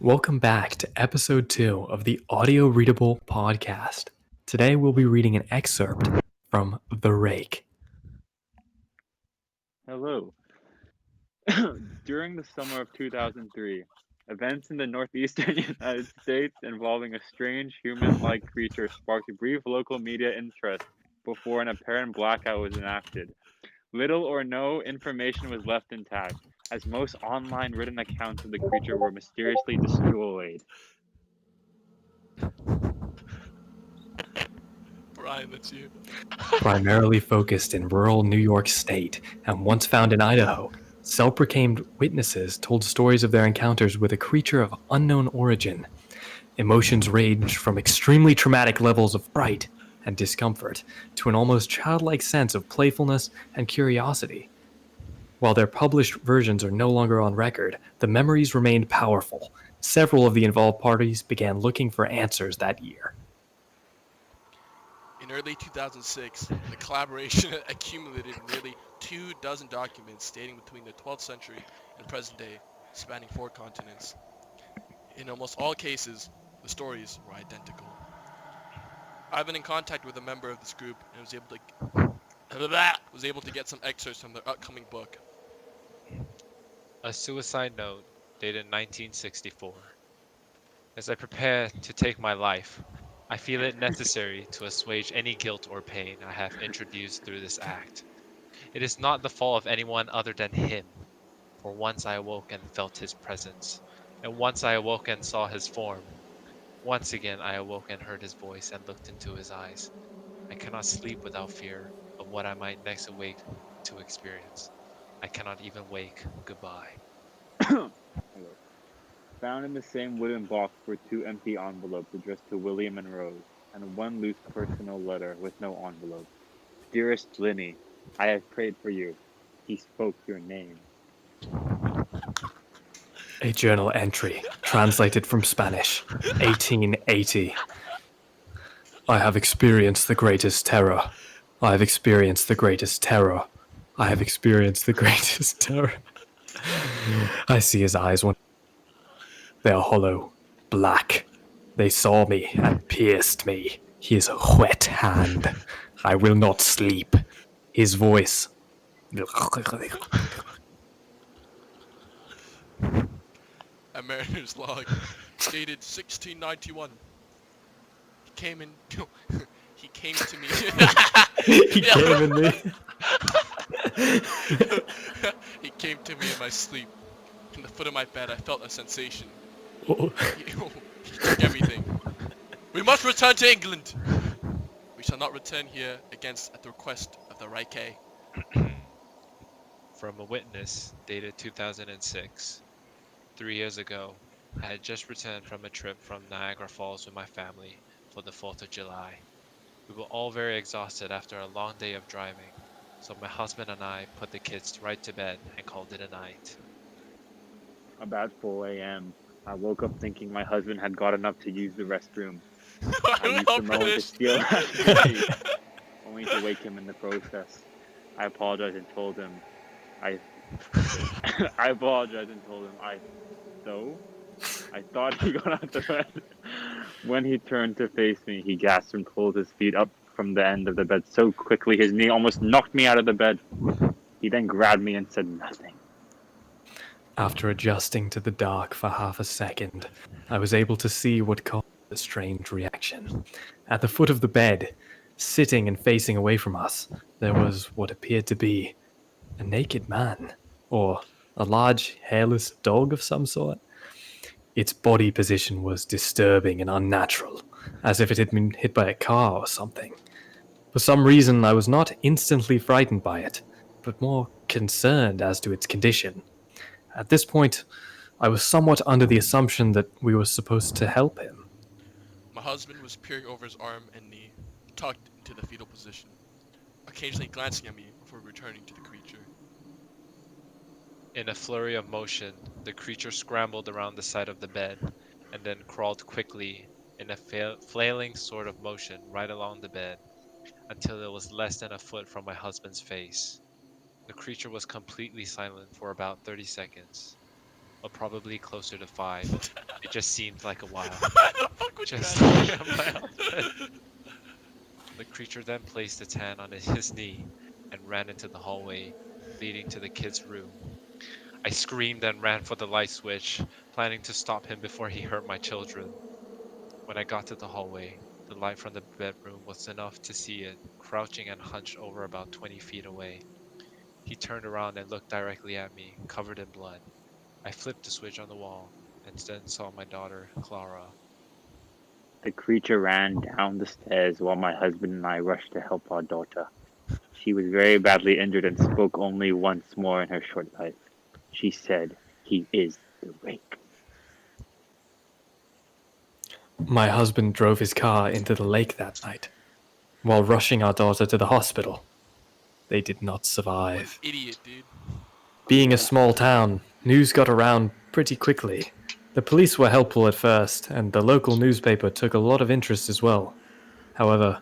Welcome back to episode 2 of the Audio Readable podcast. Today we'll be reading an excerpt from The Rake. Hello. During the summer of 2003, events in the northeastern United States involving a strange human like creature sparked brief local media interest before an apparent blackout was enacted. Little or no information was left intact, as most online written accounts of the creature were mysteriously destroyed. Brian, that's you. Primarily focused in rural New York State and once found in Idaho, self proclaimed witnesses told stories of their encounters with a creature of unknown origin. Emotions ranged from extremely traumatic levels of fright and discomfort to an almost childlike sense of playfulness and curiosity. While their published versions are no longer on record, the memories remained powerful. Several of the involved parties began looking for answers that year. In early 2006, the collaboration accumulated nearly 24 documents dating between the 12th century and present day, spanning 4 continents. In almost all cases, the stories were identical. I've been in contact with a member of this group and was able to get some excerpts from their upcoming book. A suicide note dated 1964. As I prepare to take my life, I feel it necessary to assuage any guilt or pain I have introduced through this act. It is not the fault of anyone other than him, for once I awoke and felt his presence, and once I awoke and saw his form. Once again I awoke and heard his voice and looked into his eyes. I cannot sleep without fear of what I might next awake to experience. I cannot even wake goodbye. Hello. Found in the same wooden box were two empty envelopes addressed to William and Rose, and one loose personal letter with no envelope. Dearest Linny, I have prayed for you. He spoke your name. A journal entry, translated from Spanish, 1880. I have experienced the greatest terror. I have experienced the greatest terror. I have experienced the greatest terror. I see his eyes when they are hollow, black. They saw me and pierced me. His wet hand. I will not sleep. His voice. A mariner's log, dated 1691. He came in. He came to me. He came in me. He came to me in my sleep. In the foot of my bed, I felt a sensation. He took everything. We must return to England. We shall not return here against at the request of the Reike. From a witness dated 2006. 3 years ago, I had just returned from a trip from Niagara Falls with my family for the 4th of July. We were all very exhausted after a long day of driving, so my husband and I put the kids right to bed and called it a night. About 4 a.m., I woke up thinking my husband had got enough to use the restroom. I I'm used the not moment to finished. steal out of the seat, only to wake him in the process. I apologized and told him I I apologized and told him I thought he got out of bed. When he turned to face me, he gasped and pulled his feet up from the end of the bed so quickly his knee almost knocked me out of the bed. He then grabbed me and said nothing. After adjusting to the dark for half a second, I was able to see what caused the strange reaction. At the foot of the bed, sitting and facing away from us, there was what appeared to be a naked man, or a large, hairless dog of some sort. Its body position was disturbing and unnatural, as if it had been hit by a car or something. For some reason, I was not instantly frightened by it, but more concerned as to its condition. At this point, I was somewhat under the assumption that we were supposed to help him. My husband was peering over his arm and knee, tucked into the fetal position, occasionally glancing at me before returning to the creature. In a flurry of motion, the creature scrambled around the side of the bed and then crawled quickly in a flailing sort of motion right along the bed until it was less than a foot from my husband's face. The creature was completely silent for about 30 seconds. or probably closer to 5. It just seemed like a while. Why the fuck would you Just ask like my husband. that? The creature then placed its hand on his knee and ran into the hallway leading to the kid's room. I screamed and ran for the light switch, planning to stop him before he hurt my children. When I got to the hallway, the light from the bedroom was enough to see it, crouching and hunched over about 20 feet away. He turned around and looked directly at me, covered in blood. I flipped the switch on the wall and then saw my daughter, Clara. The creature ran down the stairs while my husband and I rushed to help our daughter. She was very badly injured and spoke only once more in her short life. She said, "He is the rake." My husband drove his car into the lake that night, while rushing our daughter to the hospital. They did not What an survive. idiot, dude. Being a small town, news got around pretty quickly. The police were helpful at first, and the local newspaper took a lot of interest as well. However,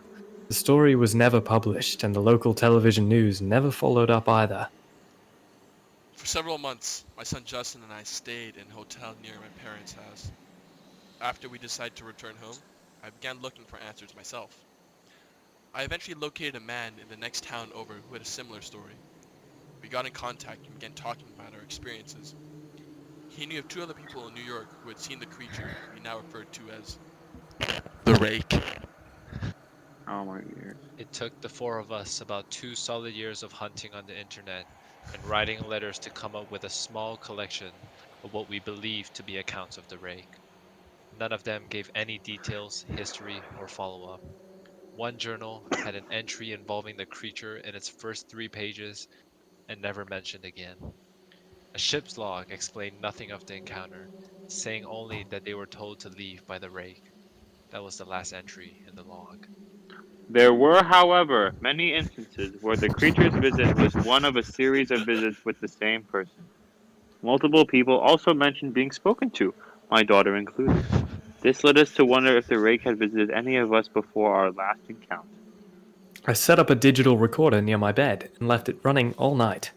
the story was never published, and the local television news never followed up either. For several months, my son Justin and I stayed in a hotel near my parents' house. After we decided to return home, I began looking for answers myself. I eventually located a man in the next town over who had a similar story. We got in contact and began talking about our experiences. He knew of 2 other people in New York who had seen the creature we now refer to as the Rake. Oh my ears. It took the 4 of us about 2 solid years of hunting on the internet and writing letters to come up with a small collection of what we believed to be accounts of the rake. None of them gave any details, history, or follow-up. One journal had an entry involving the creature in its first 3 pages and never mentioned again. A ship's log explained nothing of the encounter, saying only that they were told to leave by the rake. That was the last entry in the log. There were, however, many instances where the creature's visit was one of a series of visits with the same person. Multiple people also mentioned being spoken to, my daughter included. This led us to wonder if the rake had visited any of us before our last encounter. I set up a digital recorder near my bed and left it running all night.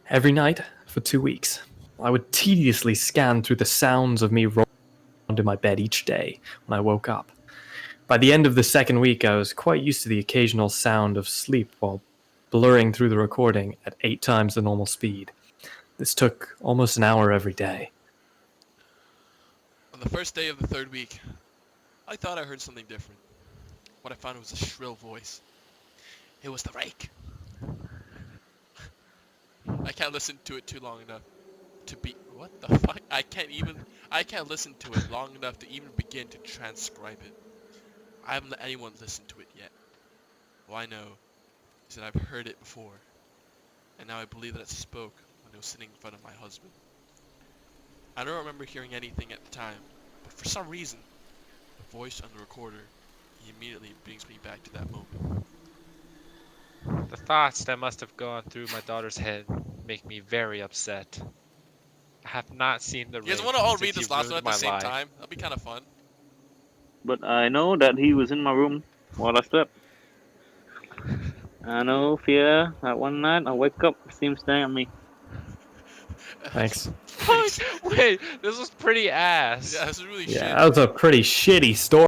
Every night for 2 weeks. I would tediously scan through the sounds of me rolling around in my bed each day when I woke up. By the end of the second week, I was quite used to the occasional sound of sleep while blurring through the recording at 8 times the normal speed. This took almost an hour every day. On the first day of the 3rd week, I thought I heard something different. What I found was a shrill voice. It was the Rake. I can't listen to it too long enough to be... What the fuck? I can't listen to it long enough to even begin to transcribe it. I haven't let anyone listen to it yet. All I know is that I've heard it before, and now I believe that it spoke when I was sitting in front of my husband. I don't remember hearing anything at the time, but for some reason, the voice on the recorder immediately brings me back to that moment. The thoughts that must have gone through my daughter's head make me very upset. I have not seen the You guys rake want to all since read he this last one ruined at the my same life. time? That'd be kind of fun. But I know that he was in my room while I slept. I know, fear, that one night I wake up, see him staring at me. Thanks. Fuck! Thanks. Wait, this was pretty ass. Yeah, this is really Yeah, shit. that was a pretty shitty story.